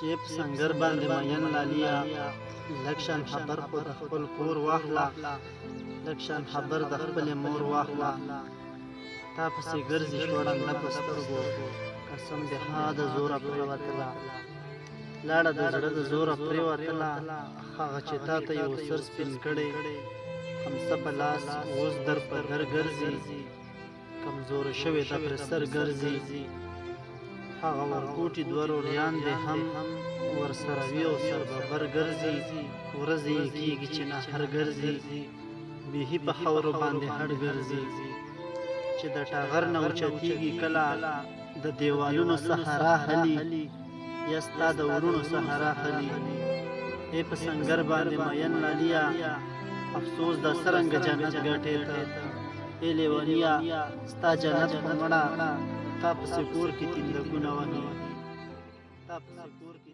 چې په سنگر باندې مین لالیا لکشان خبر خو د خپل کور واخلا لکشان خبر د خپل مور واخلا تا پسې ګرځي شوړم نه پسترګو قسم دې ها د زوره پریوتلا لاړه د زړه د زوره پریوتلا هغه چې تا ته یو سر سپین کړی خمسه په لاس اوس در په در ګرځي کمزور شوی ته پر سر ګرځي هغه ورکوټي دوه روریان دی هم ورسره وي او سرببر ګرځي ورځې یې کېږي چې نهر ګرځي بیهي په خاورو باندې هډ ګرځي چې د ټغر نه اوچتېږي کله د دیوالونو صحرا هلي یا ستا د ورونو صحرا هلي ای په سنګر باندې مین لالیا افسوس د څرنګه جنت ګټې ته ای لیونیا ستا جنت خو مړه تا پسې کور کې تندګونه وهي تا پسې کور کې